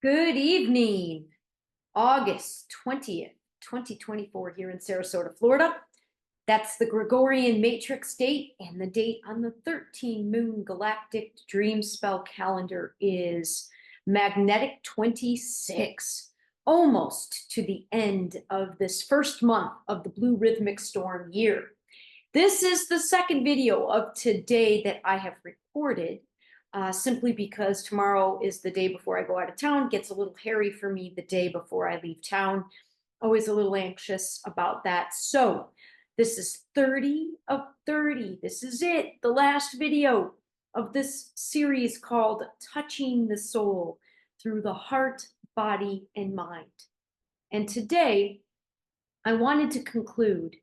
Good evening, August 20th, 2024 here in Sarasota, Florida. That's the Gregorian matrix date, and the date on the 13 moon galactic Dreamspell calendar is magnetic 26, almost to the end of this first month of the blue rhythmic storm year. This is the second video of today that I have recorded, simply because tomorrow is the day before I go out of town. Gets a little hairy for me the day before I leave town. Always a little anxious about that. So this is 30 of 30. This is it, the last video of this series called Touching the Soul Through the Heart, Body, and Mind. And today, I wanted to conclude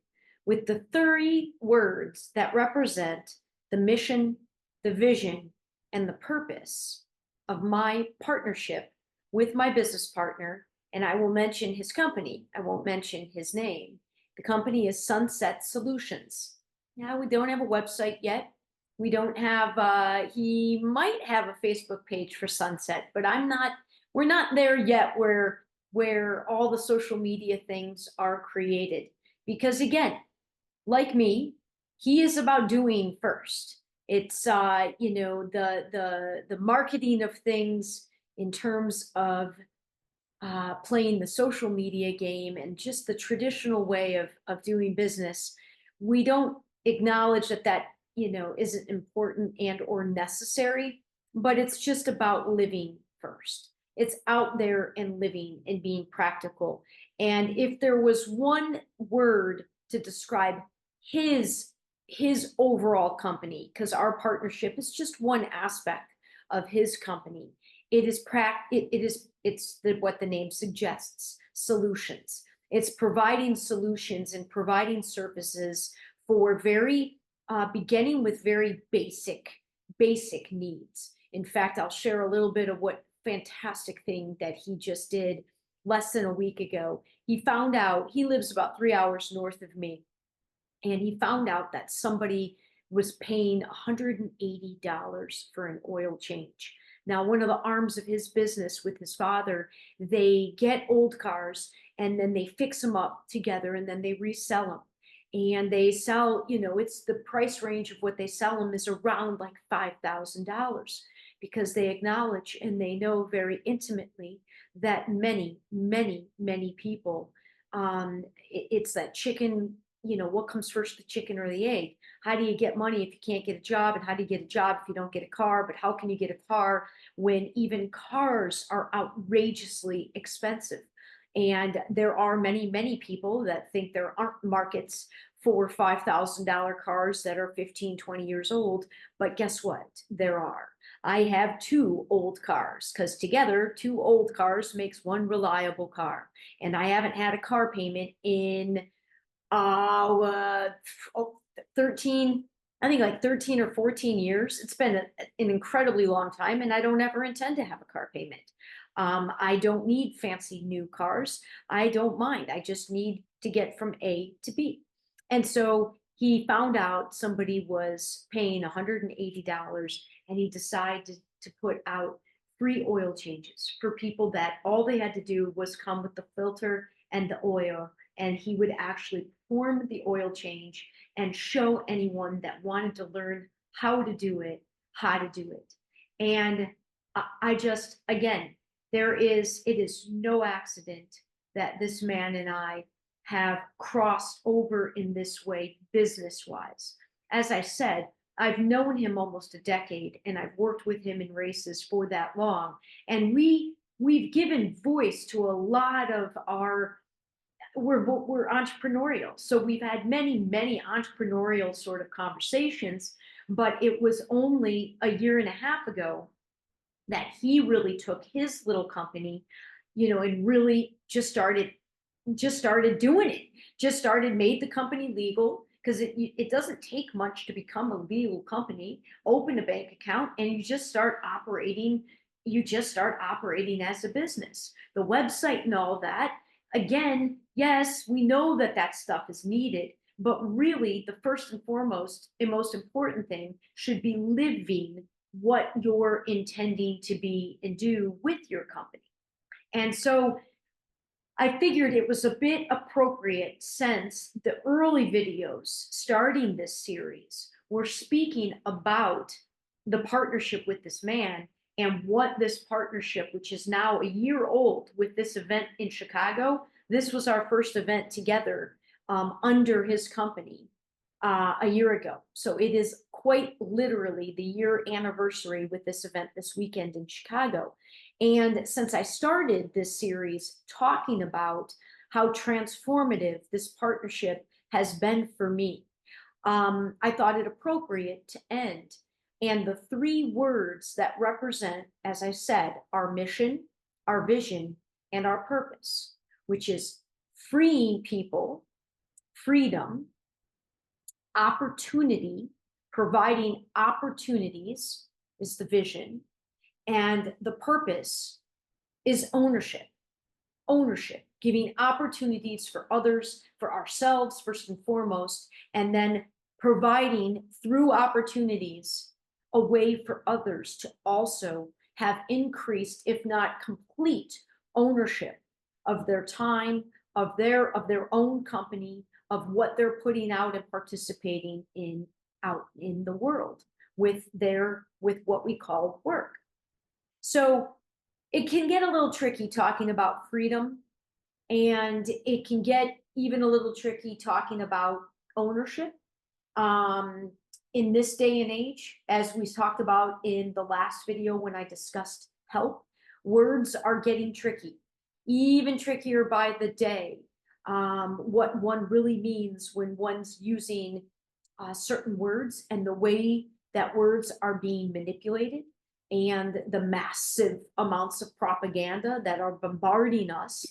with the 30 words that represent the mission, the vision, and the purpose of my partnership with my business partner. And I will mention his company. I won't mention his name. The company is Sunset Solutions. Now, we don't have a website yet. We don't have, he might have a Facebook page for Sunset, but we're not there yet where all the social media things are created. Because again, like me, he is about doing first. It's the marketing of things in terms of playing the social media game and just the traditional way of doing business. We don't acknowledge that isn't important and or necessary, but it's just about living first. It's out there and living and being practical. And if there was one word to describe his overall company, because our partnership is just one aspect of his company, it's what the name suggests: solutions. It's providing solutions and providing services for beginning with very basic needs. In fact, I'll share a little bit of what fantastic thing that he just did less than a week ago. He found out, he lives about 3 hours north of me, and he found out that somebody was paying $180 for an oil change. Now, one of the arms of his business with his father, they get old cars and then they fix them up together and then they resell them. And they sell, it's the price range of what they sell them is around like $5,000, because they acknowledge and they know very intimately that many, many, many people, it's that chicken, what comes first, the chicken or the egg? How do you get money if you can't get a job? And how do you get a job if you don't get a car? But how can you get a car when even cars are outrageously expensive? And there are many, many people that think there aren't markets for $5,000 cars that are 15, 20 years old. But guess what? There are. I have two old cars, because together, two old cars makes one reliable car. And I haven't had a car payment in 13, I think like 13 or 14 years. It's been an incredibly long time, and I don't ever intend to have a car payment. I don't need fancy new cars. I don't mind. I just need to get from A to B. And so he found out somebody was paying $180, and he decided to put out free oil changes for people that all they had to do was come with the filter and the oil, and he would actually perform the oil change and show anyone that wanted to learn how to do it. And I just, again, it is no accident that this man and I have crossed over in this way, business-wise. As I said, I've known him almost a decade, and I've worked with him in races for that long. And we've given voice to a lot of we're entrepreneurial. So we've had many, many entrepreneurial sort of conversations, but it was only a year and a half ago that he really took his little company, and really just started doing it, made the company legal, because it doesn't take much to become a legal company. Open a bank account and you just start operating as a business. The website and all that, again, yes, we know that stuff is needed, but really the first and foremost and most important thing should be living what you're intending to be and do with your company. And so I figured it was a bit appropriate since the early videos starting this series were speaking about the partnership with this man and what this partnership, which is now a year old with this event in Chicago, this was our first event together under his company a year ago. So it is quite literally the year anniversary with this event this weekend in Chicago. And since I started this series talking about how transformative this partnership has been for me, I thought it appropriate to end. And the three words that represent, as I said, our mission, our vision, and our purpose, which is freeing people, freedom, opportunity, providing opportunities is the vision, and the purpose is ownership. Ownership, giving opportunities for others, for ourselves, first and foremost, and then providing through opportunities a way for others to also have increased, if not complete, ownership of their time, of their own company, of what they're putting out and participating in out in the world with what we call work. So it can get a little tricky talking about freedom, and it can get even a little tricky talking about ownership. In this day and age, as we talked about in the last video when I discussed help, words are getting tricky, even trickier by the day. What one really means when one's using certain words and the way that words are being manipulated and the massive amounts of propaganda that are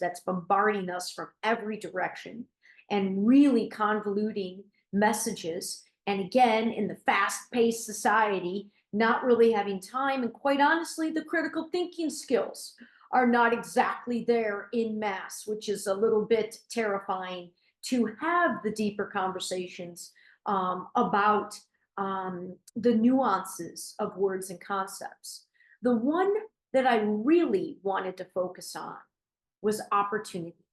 that's bombarding us from every direction and really convoluting messages. And again, in the fast-paced society, not really having time, and quite honestly, the critical thinking skills are not exactly there in mass, which is a little bit terrifying to have the deeper conversations about the nuances of words and concepts. The one that I really wanted to focus on was opportunity.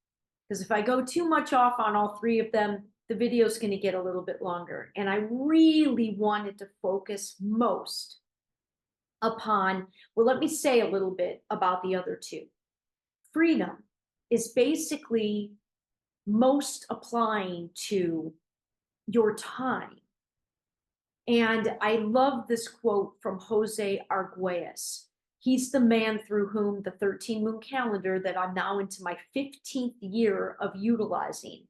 Because if I go too much off on all three of them, the video is going to get a little bit longer. And I really wanted to focus most upon, well, let me say a little bit about the other two. Freedom is basically most applying to your time. And I love this quote from Jose Arguelles. He's the man through whom the 13 moon calendar that I'm now into my 15th year of utilizing.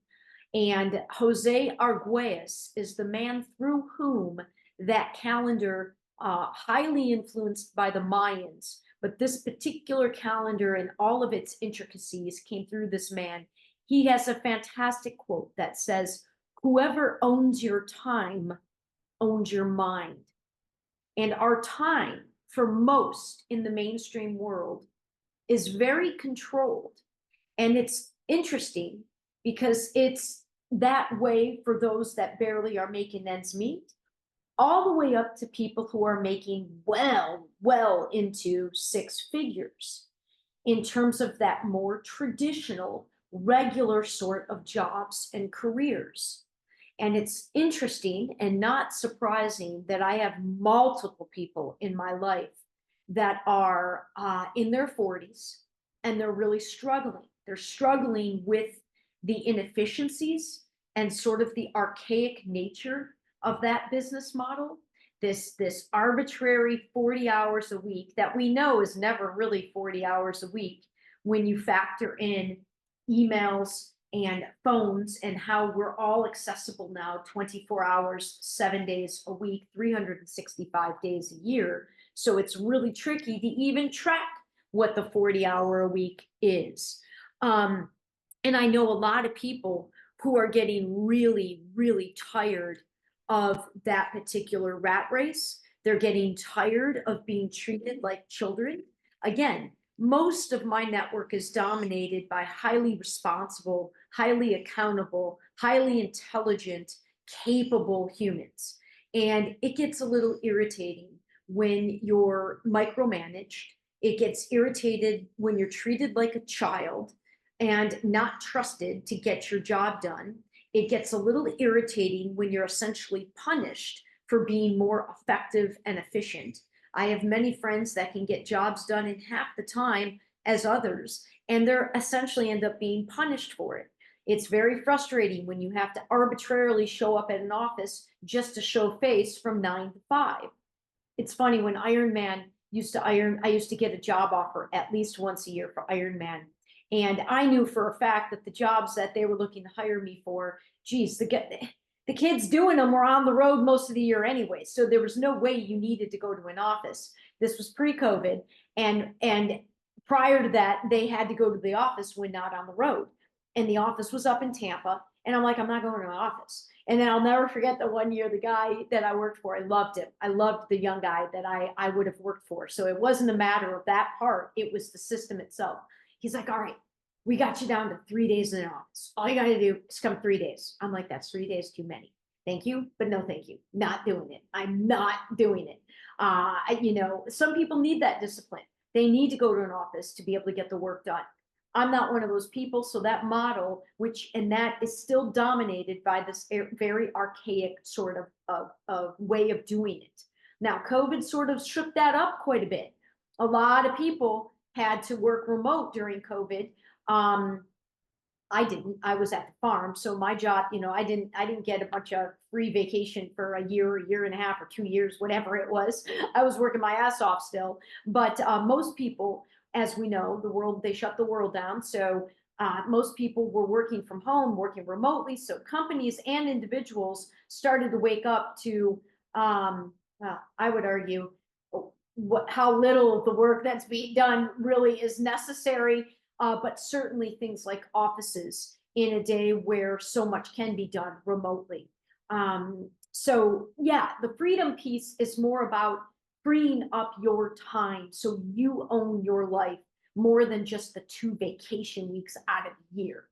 And Jose Arguelles is the man through whom that calendar, highly influenced by the Mayans, but this particular calendar and all of its intricacies came through this man. He has a fantastic quote that says, "Whoever owns your time owns your mind." And our time, for most in the mainstream world, is very controlled. And it's interesting because it's that way for those that barely are making ends meet, all the way up to people who are making well into six figures in terms of that more traditional, regular sort of jobs and careers. And it's interesting and not surprising that I have multiple people in my life that are in their 40s and they're really struggling. They're struggling with the inefficiencies and sort of the archaic nature of that business model. This arbitrary 40 hours a week that we know is never really 40 hours a week when you factor in emails and phones and how we're all accessible now 24 hours, 7 days a week, 365 days a year. So it's really tricky to even track what the 40-hour a week is. And I know a lot of people who are getting really, really tired of that particular rat race. They're getting tired of being treated like children. Again, most of my network is dominated by highly responsible, highly accountable, highly intelligent, capable humans. And it gets a little irritating when you're micromanaged. It gets irritated when you're treated like a child and not trusted to get your job done. It gets a little irritating when you're essentially punished for being more effective and efficient. I have many friends that can get jobs done in half the time as others, and they're essentially end up being punished for it. It's very frustrating when you have to arbitrarily show up at an office just to show face from 9 to 5. It's funny when Iron Man used to iron, I used to get a job offer at least once a year for Iron Man. And I knew for a fact that the jobs that they were looking to hire me for, geez, the kids doing them were on the road most of the year anyway. So there was no way you needed to go to an office. This was pre-COVID. And prior to that, they had to go to the office when not on the road. And the office was up in Tampa. And I'm like, I'm not going to an office. And then I'll never forget the one year, the guy that I worked for, I loved him. I loved the young guy that I would have worked for. So it wasn't a matter of that part. It was the system itself. He's like, all right, we got you down to 3 days in the office. All you got to do is come 3 days. I'm like, that's 3 days too many. Thank you, but no thank you. Not doing it. I'm not doing it. Some people need that discipline. They need to go to an office to be able to get the work done. I'm not one of those people. So that model, and that is still dominated by this very archaic sort of way of doing it. Now, COVID sort of shook that up quite a bit. A lot of people had to work remote during COVID. I didn't. I was at the farm, so my job, I didn't get a bunch of free vacation for a year and a half, or 2 years, whatever it was. I was working my ass off still. But most people, as we know, they shut the world down. So most people were working from home, working remotely. So companies and individuals started to wake up to, I would argue, how little of the work that's being done really is necessary. But certainly things like offices in a day where so much can be done remotely. So yeah, the freedom piece is more about freeing up your time so you own your life more than just the 2 vacation weeks out of the year.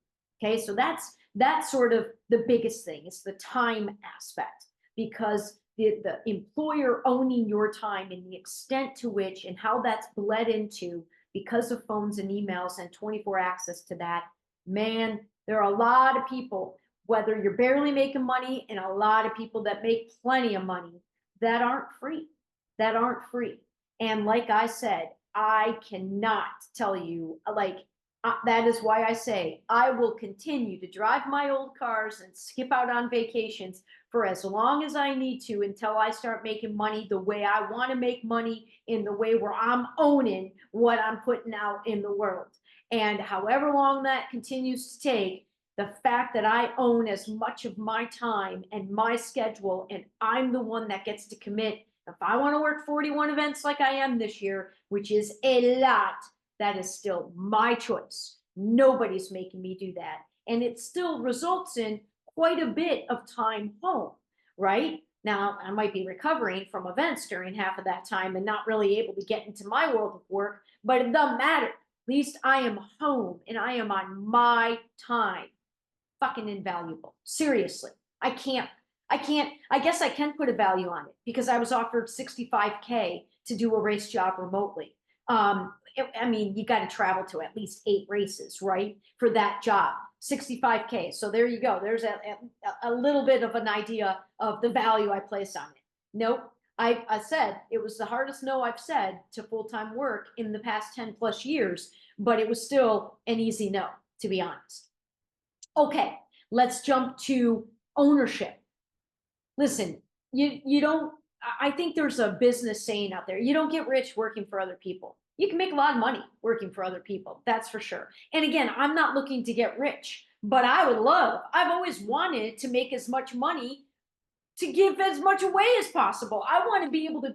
Okay, so that's sort of the biggest thing. It's the time aspect, because the employer owning your time and the extent to which and how that's bled into, because of phones and emails and 24 access to that, man, there are a lot of people, whether you're barely making money and a lot of people that make plenty of money, that aren't free. And like I said, I cannot tell you, that is why I say I will continue to drive my old cars and skip out on vacations for as long as I need to, until I start making money the way I want to make money, in the way where I'm owning what I'm putting out in the world. And however long that continues to take, the fact that I own as much of my time and my schedule, and I'm the one that gets to commit. If I want to work 41 events like I am this year, which is a lot, that is still my choice. Nobody's making me do that. And it still results in quite a bit of time home, right? Now, I might be recovering from events during half of that time and not really able to get into my world of work, but it doesn't matter. At least I am home and I am on my time. Fucking invaluable. Seriously. I guess I can put a value on it, because I was offered $65K to do a race job remotely. You got to travel to at least 8 races, right? For that job, $65K. So there you go. There's a little bit of an idea of the value I place on it. Nope. I said it was the hardest no I've said to full-time work in the past 10 plus years, but it was still an easy no, to be honest. Okay, let's jump to ownership. Listen, you don't, I think there's a business saying out there, you don't get rich working for other people. You can make a lot of money working for other people, that's for sure. And again, I'm not looking to get rich, but I've always wanted to make as much money, to give as much away as possible. I want to be able to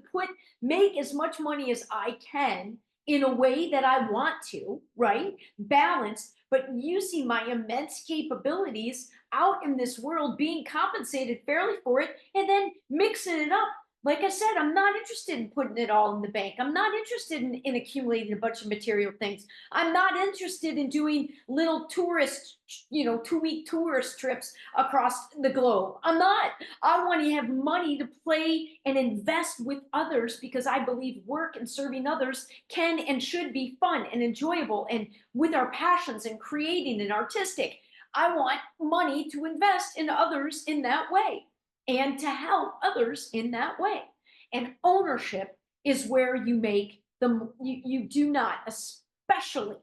make as much money as I can in a way that I want to, right? Balanced, but using my immense capabilities out in this world, being compensated fairly for it, and then mixing it up Like I said, I'm not interested in putting it all in the bank. I'm not interested in accumulating a bunch of material things. I'm not interested in doing little tourist, 2-week tourist trips across the globe. I'm not. I want to have money to play and invest with others because I believe work and serving others can and should be fun and enjoyable and with our passions and creating and artistic. I want money to invest in others in that way and to help others in that way. And ownership is where you make you do not, especially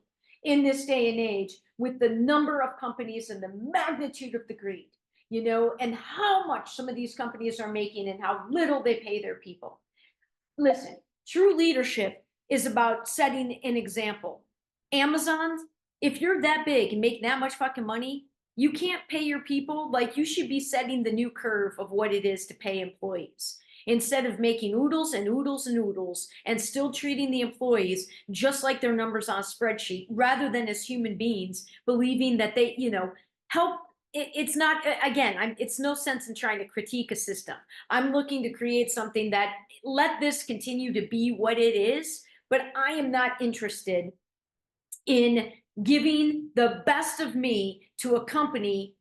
in this day and age, with the number of companies and the magnitude of the greed, and how much some of these companies are making and how little they pay their people. Listen, true leadership is about setting an example. Amazon, if you're that big and make that much fucking money, you can't pay your people. Like, you should be setting the new curve of what it is to pay employees instead of making oodles and oodles and oodles and still treating the employees just like their numbers on a spreadsheet rather than as human beings, believing that they, help. It's not, again, it's no sense in trying to critique a system. I'm looking to create something that let this continue to be what it is, but I am not interested in giving the best of me to a company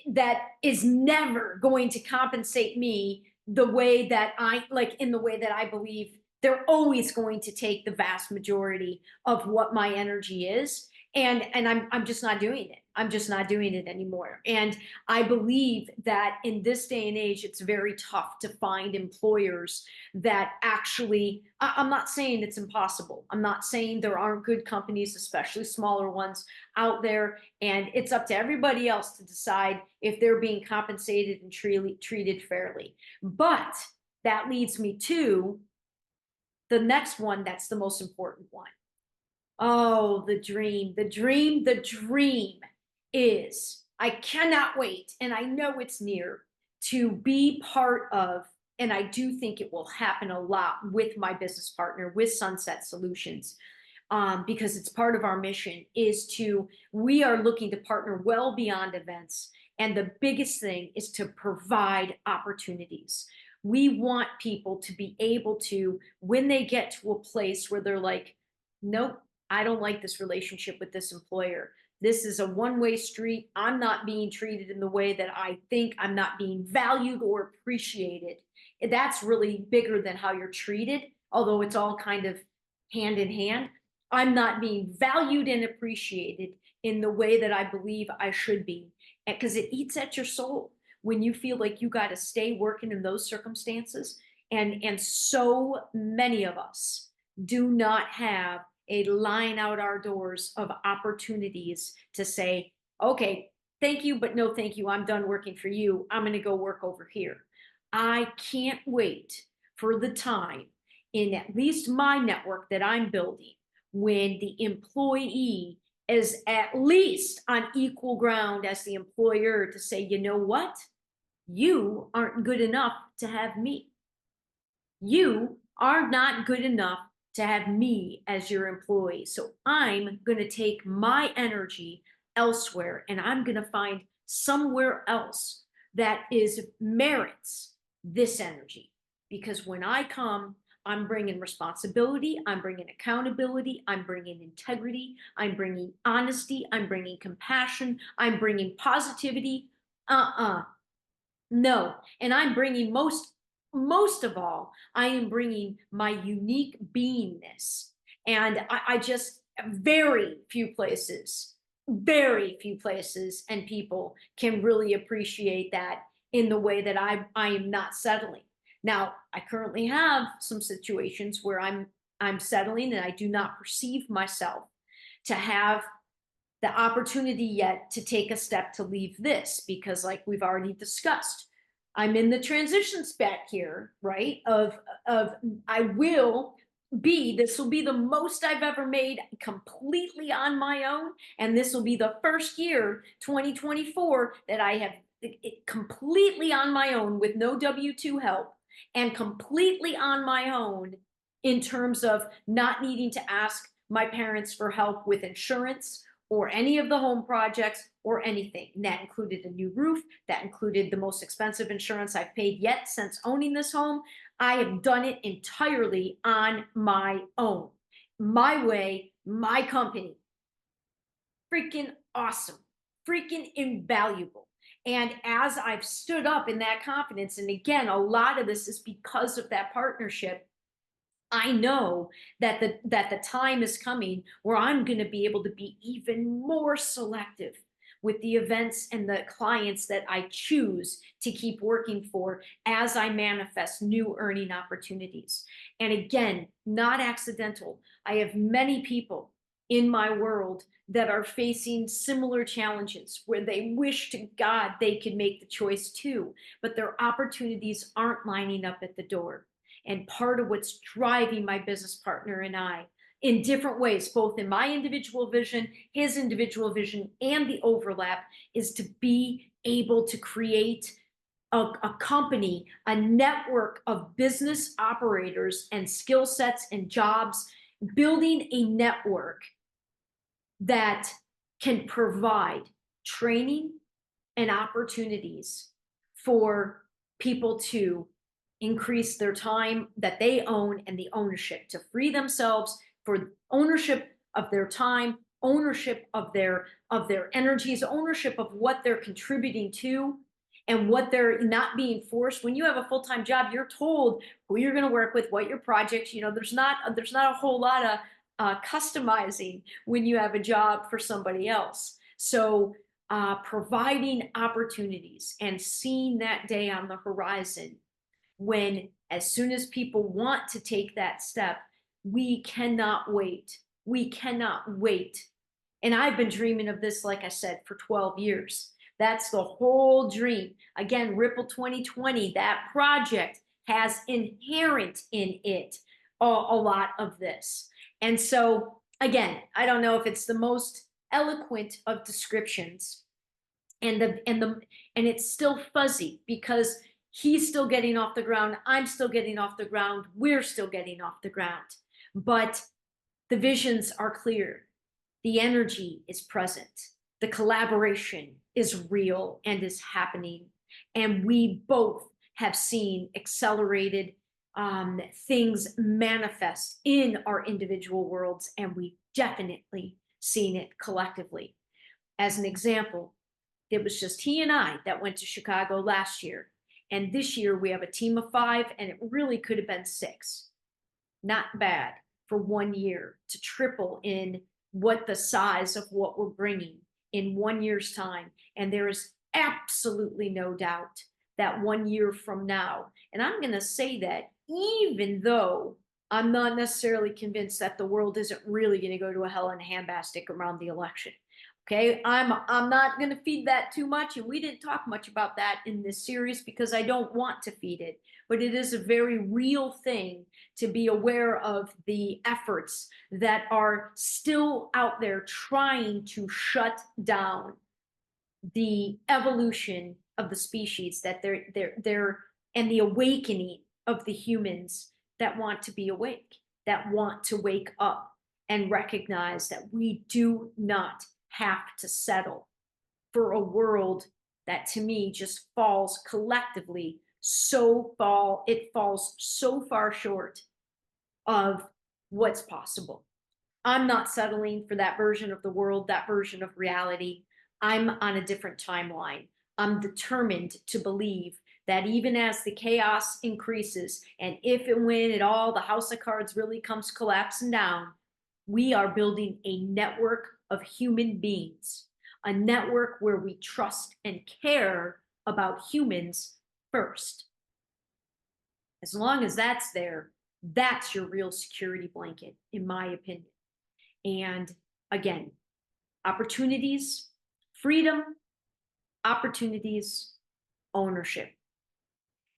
that is never going to compensate me the way that I like, in the way that I believe they're always going to take the vast majority of what my energy is. And I'm just not doing it. I'm just not doing it anymore. And I believe that in this day and age, it's very tough to find employers that actually, I'm not saying it's impossible. I'm not saying there aren't good companies, especially smaller ones out there. And it's up to everybody else to decide if they're being compensated and treated fairly. But that leads me to the next one that's the most important one. Oh, the dream, the dream, the dream is, I cannot wait, and I know it's near, to be part of, and I do think it will happen a lot with my business partner, with Sunset Solutions, because it's part of our mission, we are looking to partner well beyond events. And the biggest thing is to provide opportunities. We want people to be able to, when they get to a place where they're like, nope, I don't like this relationship with this employer. This is a one-way street. I'm not being treated in the way that I think. I'm not being valued or appreciated. That's really bigger than how you're treated, although it's all kind of hand in hand. I'm not being valued and appreciated in the way that I believe I should be, because it eats at your soul when you feel like you got to stay working in those circumstances. And so many of us do not have a line out our doors of opportunities to say, okay, thank you, but no thank you. I'm done working for you. I'm going to go work over here. I can't wait for the time in at least my network that I'm building when the employee is at least on equal ground as the employer to say, you know what? You aren't good enough to have me. You are not good enough to have me as your employee. So I'm going to take my energy elsewhere, and I'm going to find somewhere else that merits this energy. Because when I come, I'm bringing responsibility, I'm bringing accountability, I'm bringing integrity, I'm bringing honesty, I'm bringing compassion, I'm bringing positivity. No. And I'm bringing most of all, I am bringing my unique beingness. And I just, very few places and people can really appreciate that in the way that I am not settling. Now, I currently have some situations where I'm settling, and I do not perceive myself to have the opportunity yet to take a step to leave this, because like we've already discussed, I'm in the transition spec here, right? Of this will be the most I've ever made completely on my own. And this will be the first year, 2024, that I have it completely on my own with no W-2 help, and completely on my own in terms of not needing to ask my parents for help with insurance or any of the home projects or anything. And that included a new roof. That included the most expensive insurance I've paid yet since owning this home. I have done it entirely on my own, my way, my company. Freaking awesome, freaking invaluable. And as I've stood up in that confidence, and again, a lot of this is because of that partnership, I know that the time is coming where I'm going to be able to be even more selective with the events and the clients that I choose to keep working for as I manifest new earning opportunities. And again, not accidental. I have many people in my world that are facing similar challenges where they wish to God they could make the choice too, but their opportunities aren't lining up at the door. And part of what's driving my business partner and I in different ways, both in my individual vision, his individual vision, and the overlap, is to be able to create a company, a network of business operators and skill sets and jobs, building a network that can provide training and opportunities for people to increase their time that they own and the ownership, to free themselves for ownership of their time, ownership of their energies, ownership of what they're contributing to and what they're not being forced. When you have a full-time job, you're told who you're going to work with, what your projects, there's not a whole lot of customizing when you have a job for somebody else. So providing opportunities and seeing that day on the horizon when, as soon as people want to take that step, we cannot wait. We cannot wait. And I've been dreaming of this, like I said, for 12 years. That's the whole dream. Again, Ripple 2020, that project has inherent in it a lot of this. And so, again, I don't know if it's the most eloquent of descriptions, and it's still fuzzy because he's still getting off the ground, I'm still getting off the ground, we're still getting off the ground. But the visions are clear. The energy is present. The collaboration is real and is happening. And we both have seen accelerated things manifest in our individual worlds, and we definitely seen it collectively. As an example, it was just he and I that went to Chicago last year. And this year we have a team of 5, and it really could have been 6. Not bad for 1 year to triple in what the size of what we're bringing in 1 year's time. And there is absolutely no doubt that 1 year from now, and I'm going to say that even though I'm not necessarily convinced that the world isn't really going to go to a hell in a handbasket around the election. Okay, I'm not going to feed that too much, and we didn't talk much about that in this series because I don't want to feed it. But it is a very real thing to be aware of the efforts that are still out there trying to shut down the evolution of the species, that they're and the awakening of the humans that want to be awake, that want to wake up and recognize that we do not have to settle for a world that, to me, just falls collectively it falls so far short of what's possible. I'm not settling for that version of the world, that version of reality. I'm on a different timeline. I'm determined to believe that even as the chaos increases, and if and when the house of cards really comes collapsing down, we are building a network of human beings, a network where we trust and care about humans first. As long as that's there, that's your real security blanket, in my opinion. And again, opportunities, freedom, opportunities, ownership.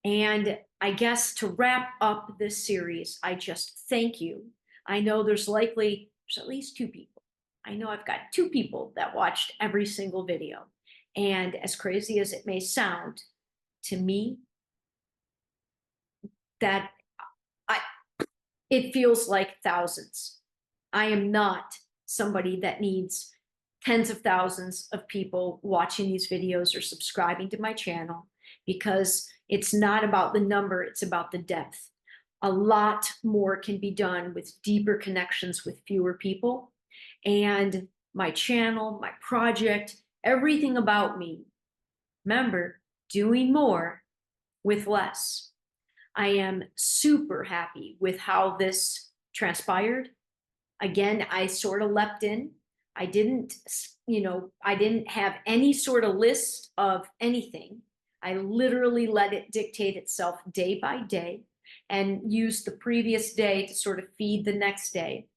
And I guess to wrap up this series, I just thank you. I know there's at least 2 people. I know I've got 2 people that watched every single video. And as crazy as it may sound, to me, that it feels like thousands. I am not somebody that needs tens of thousands of people watching these videos or subscribing to my channel, because it's not about the number, it's about the depth. A lot more can be done with deeper connections with fewer people. And my channel, my project, everything about me, remember, doing more with less. I am super happy with how this transpired. Again, I sort of leapt in. I didn't, I didn't have any sort of list of anything. I literally let it dictate itself day by day and used the previous day to sort of feed the next day.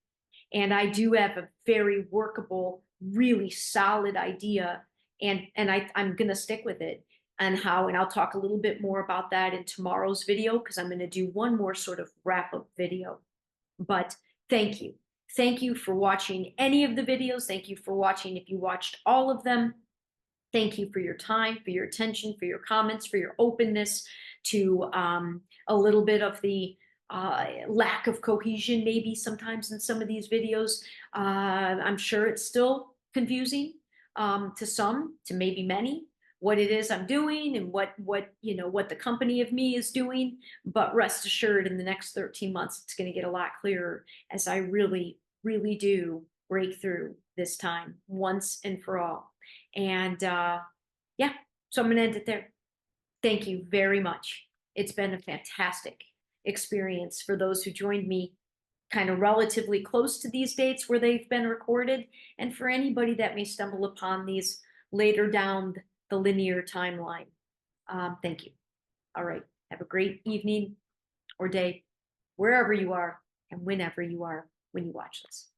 And I do have a very workable, really solid idea, and I'm going to stick with it. And I'll talk a little bit more about that in tomorrow's video, because I'm going to do one more sort of wrap up video. But thank you. Thank you for watching any of the videos. Thank you for watching if you watched all of them. Thank you for your time, for your attention, for your comments, for your openness to a little bit of the lack of cohesion maybe sometimes in some of these videos. I'm sure it's still confusing to some, to maybe many, what it is I'm doing and what the company of me is doing. But rest assured, in the next 13 months, it's going to get a lot clearer as I really, really do break through this time once and for all. And yeah, so I'm going to end it there. Thank you very much. It's been a fantastic experience for those who joined me kind of relatively close to these dates where they've been recorded, and for anybody that may stumble upon these later down the linear timeline. Thank you. All right. Have a great evening or day, wherever you are and whenever you are when you watch this.